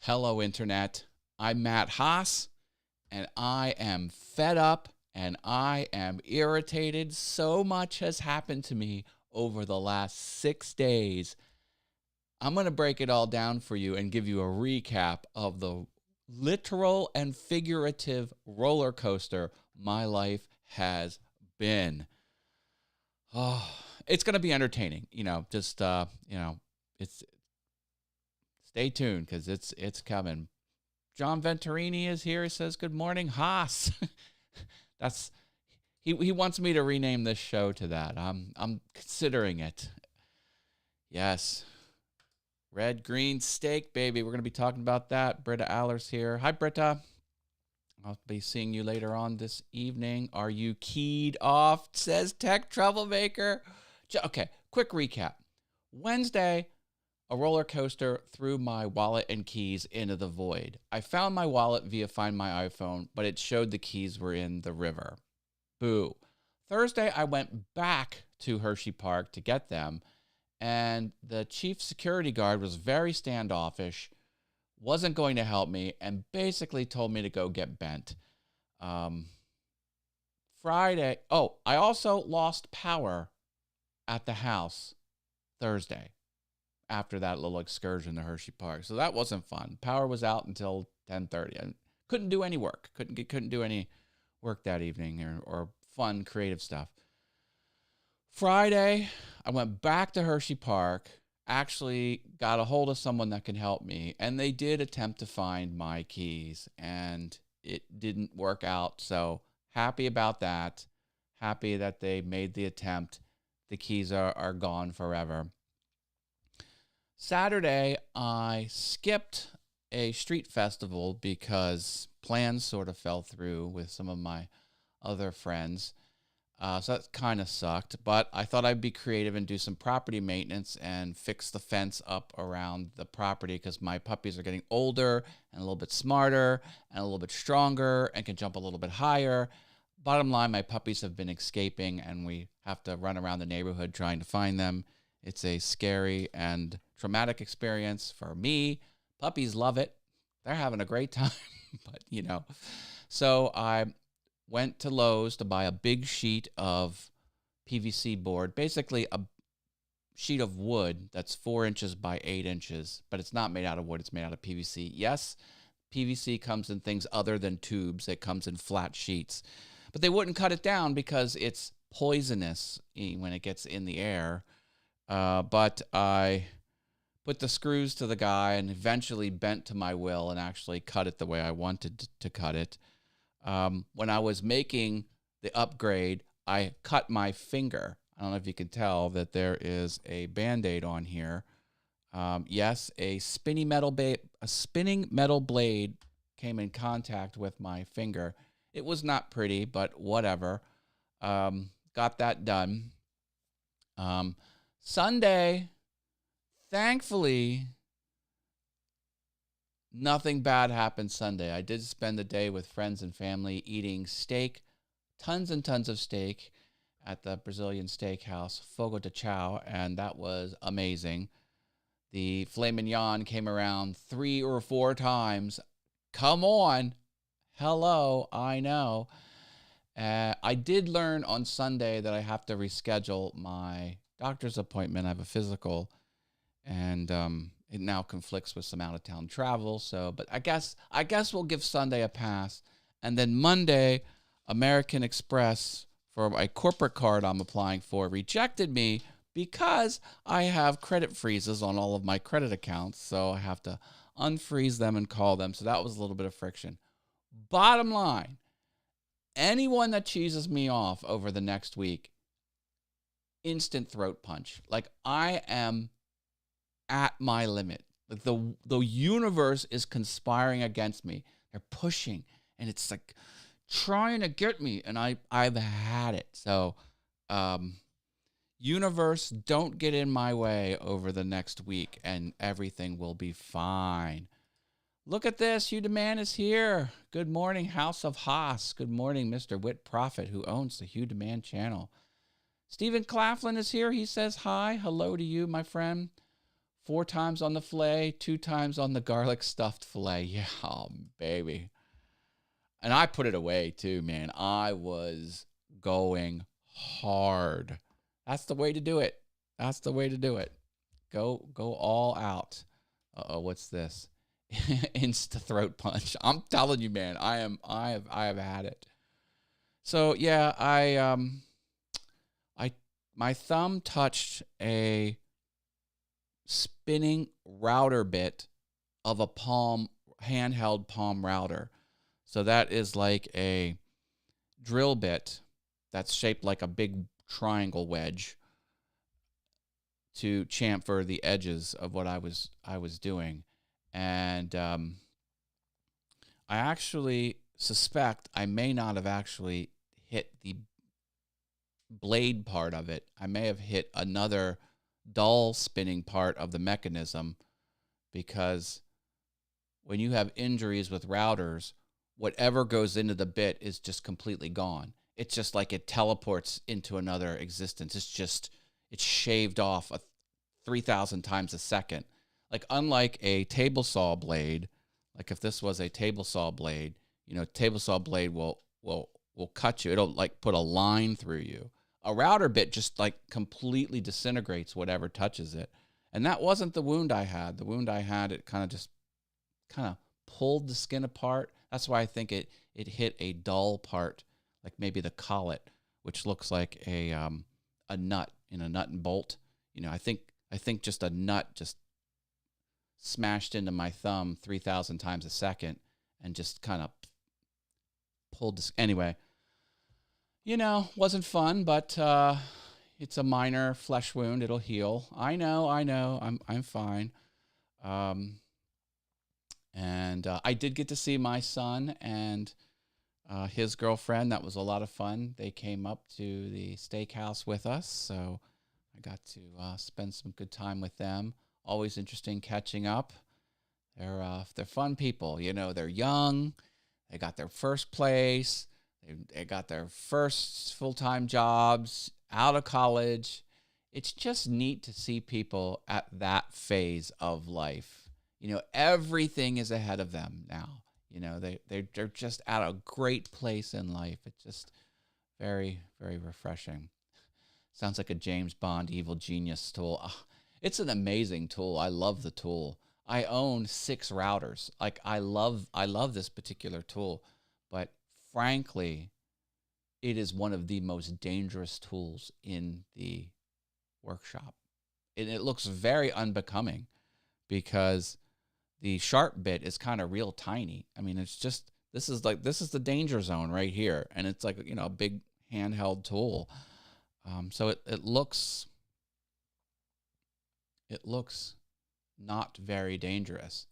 Hello, Internet. I'm Matt Haas, and I am fed up and I am irritated. So much has happened to me over the last 6 days. I'm going to break it all down for you and give you a recap of the literal and figurative roller coaster my life has been. Oh, it's going to be entertaining. It's stay tuned because it's coming. John Venturini is here. He says, "Good morning, Haas." He wants me to rename this show to that. I'm considering it. Yes. Red, green, steak, baby. We're going to be talking about that. Britta Aller's here. Hi, Britta. I'll be seeing you later on this evening. Are you keyed off? Says Tech Troublemaker. Okay, quick recap. Wednesday, a roller coaster threw my wallet and keys into the void. I found my wallet via Find My iPhone, but it showed the keys were in the river. Boo. Thursday, I went back to Hershey Park to get them, and the chief security guard was very standoffish, wasn't going to help me, and basically told me to go get bent. Friday, I also lost power at the house Thursday after that little excursion to Hershey Park. So that wasn't fun. Power was out until 10:30. I couldn't do any work. Couldn't do any work that evening or fun, creative stuff. Friday, I went back to Hershey Park, actually got a hold of someone that can help me, and they did attempt to find my keys, and it didn't work out. So happy about that. Happy that they made the attempt. The keys are gone forever. Saturday, I skipped a street festival because plans sort of fell through with some of my other friends. So that kind of sucked, but I thought I'd be creative and do some property maintenance and fix the fence up around the property because my puppies are getting older and a little bit smarter and a little bit stronger and can jump a little bit higher. Bottom line, my puppies have been escaping and we have to run around the neighborhood trying to find them. It's a scary and traumatic experience for me. Puppies love it. They're having a great time, but So I went to Lowe's to buy a big sheet of PVC board, basically a sheet of wood that's 4 inches by 8 inches, but it's not made out of wood. It's made out of PVC. Yes, PVC comes in things other than tubes. It comes in flat sheets, but they wouldn't cut it down because it's poisonous when it gets in the air. But I put the screws to the guy and eventually bent to my will and actually cut it the way I wanted to cut it. When I was making the upgrade, I cut my finger. I don't know if you can tell that there is a Band-Aid on here. Yes, a spinning metal blade came in contact with my finger. It was not pretty, but whatever. Got that done. Sunday, thankfully, nothing bad happened Sunday. I did spend the day with friends and family eating steak, tons and tons of steak at the Brazilian steakhouse, Fogo de Chao, and that was amazing. The filet mignon came around 3 or 4 times. Come on. Hello, I know. I did learn on Sunday that I have to reschedule my doctor's appointment. I have a physical, and it now conflicts with some out-of-town travel. But I guess we'll give Sunday a pass. And then Monday, American Express, for a corporate card I'm applying for, rejected me because I have credit freezes on all of my credit accounts. So I have to unfreeze them and call them. So that was a little bit of friction. Bottom line, anyone that cheeses me off over the next week, instant throat punch. Like, I am at my limit. Like, the universe is conspiring against me. They're pushing, and it's like trying to get me, and I've had it. So, universe, don't get in my way over the next week, and everything will be fine. Look at this. Hugh DeMann is here. Good morning, House of Haas. Good morning, Mr. Whit Prophet, who owns the Hugh DeMann channel. Stephen Claflin is here. He says hi. Hello to you, my friend. 4 times on the filet, 2 times on the garlic stuffed filet. Yeah, oh, baby. And I put it away too, man. I was going hard. That's the way to do it. That's the way to do it. Go all out. Uh-oh, what's this? Insta throat punch. I'm telling you, man, I have had it. So yeah, my thumb touched a spinning router bit of a handheld palm router. So that is like a drill bit that's shaped like a big triangle wedge to chamfer the edges of what I was doing. And I actually suspect I may not have actually hit the blade part of it. I may have hit another dull spinning part of the mechanism, because when you have injuries with routers, whatever goes into the bit is just completely gone. It's just like it teleports into another existence. It's shaved off 3,000 times a second. Like, unlike a table saw blade, like if this was a table saw blade, table saw blade will cut you. It'll like put a line through you. A router bit just like completely disintegrates whatever touches it. And that wasn't the wound I had. The wound I had, it kind of pulled the skin apart. That's why I think it hit a dull part, like maybe the collet, which looks like a nut in a nut and bolt. I think just a nut just smashed into my thumb 3,000 times a second and just kind of pulled this. Anyway, wasn't fun, but it's a minor flesh wound. It'll heal. I know. I'm fine. And I did get to see my son and his girlfriend. That was a lot of fun. They came up to the steakhouse with us, so I got to spend some good time with them. Always interesting catching up. They're fun people. They're young. They got their first place. They got their first full-time jobs out of college. It's just neat to see people at that phase of life. Everything is ahead of them now. They're just at a great place in life. It's just very, very refreshing. Sounds like a James Bond evil genius tool. Oh, it's an amazing tool. I love the tool. I own 6 routers. Like, I love this particular tool, but frankly, it is one of the most dangerous tools in the workshop. And it looks very unbecoming because the sharp bit is kind of real tiny. I mean, this is the danger zone right here. And it's like, a big handheld tool. So it looks not very dangerous.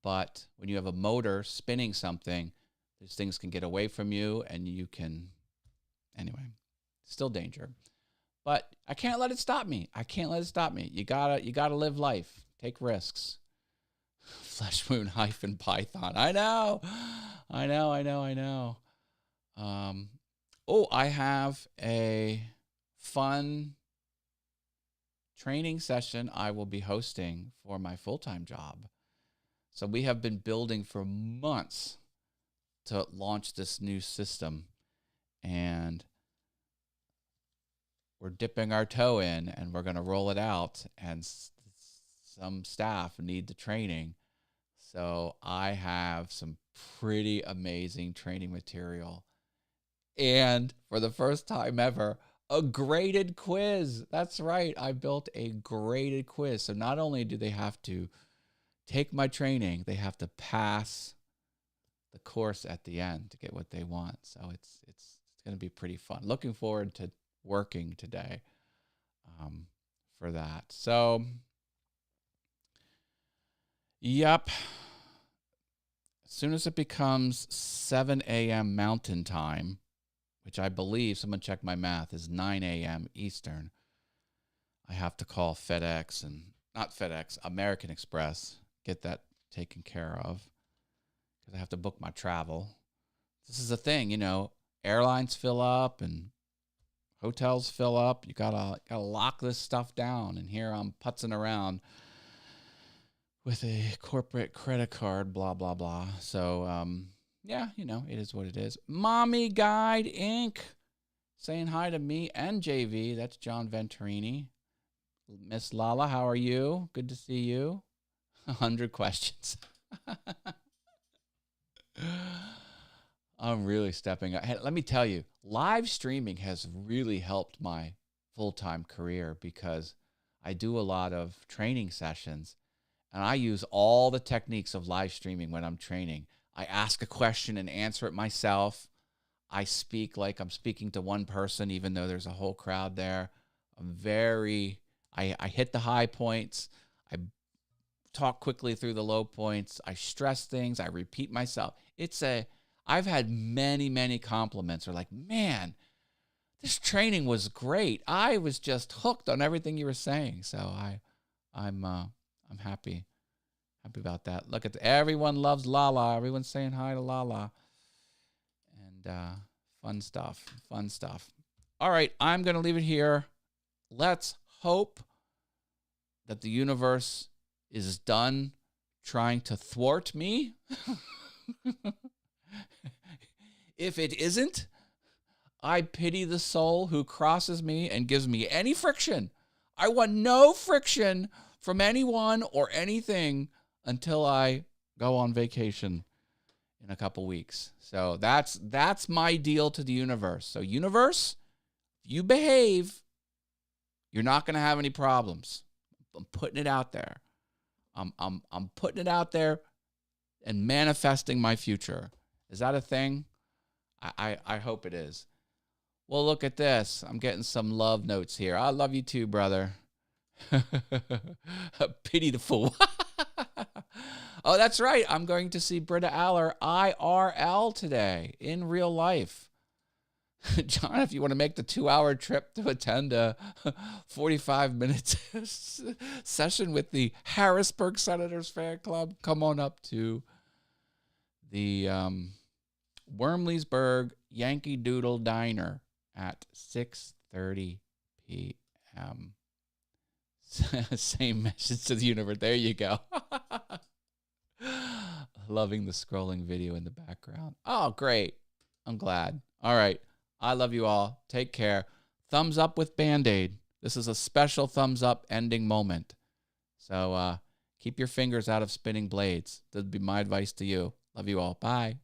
But when you have a motor spinning something, these things can get away from you, and you can, anyway, still danger. But I can't let it stop me. You gotta live life. Take risks. Flesh wound hyphen Python. I know. I have a fun training session I will be hosting for my full-time job. So we have been building for months to launch this new system, and we're dipping our toe in, and we're going to roll it out, and some staff need the training. So I have some pretty amazing training material. And for the first time ever, a graded quiz. That's right. I built a graded quiz. So not only do they have to take my training, they have to pass the course at the end to get what they want. So it's going to be pretty fun. Looking forward to working today for that. So, yep. As soon as it becomes 7 a.m. Mountain Time, which I believe, someone check my math, is 9 a.m. Eastern, I have to call FedEx American Express, get that taken care of, because I have to book my travel. This is the thing, airlines fill up and hotels fill up. You gotta lock this stuff down. And here I'm putzing around with a corporate credit card, blah, blah, blah. So, yeah, it is what it is. Mommy Guide Inc. saying hi to me and JV. That's John Venturini. Miss Lala, how are you? Good to see you. 100 questions. I'm really stepping up. Hey, let me tell you, live streaming has really helped my full-time career because I do a lot of training sessions and I use all the techniques of live streaming when I'm training. I ask a question and answer it myself. I speak like I'm speaking to one person, even though there's a whole crowd there. I hit the high points. I talk quickly through the low points. I stress things. I repeat myself. I've had many, many compliments are like, man, this training was great. I was just hooked on everything you were saying. So I'm happy about that. Look at everyone loves Lala. Everyone's saying hi to Lala. And fun stuff. All right, I'm going to leave it here. Let's hope that the universe is done trying to thwart me. If it isn't, I pity the soul who crosses me and gives me any friction. I want no friction from anyone or anything until I go on vacation in a couple weeks. So that's my deal to the universe. So universe, if you behave, you're not going to have any problems. I'm putting it out there. I'm putting it out there and manifesting my future. Is that a thing? I hope it is. Well, look at this. I'm getting some love notes here. I love you too, brother. Pity the fool. Oh, that's right. I'm going to see Britta Aller IRL today in real life. John, if you want to make the 2-hour trip to attend a 45-minute session with the Harrisburg Senators Fan Club, come on up to the Wormleysburg Yankee Doodle Diner at 6:30 p.m. Same message to the universe. There you go. Loving the scrolling video in the background. Oh, great. I'm glad. All right. I love you all. Take care. Thumbs up with Band-Aid. This is a special thumbs up ending moment. So keep your fingers out of spinning blades. That'd be my advice to you. Love you all. Bye.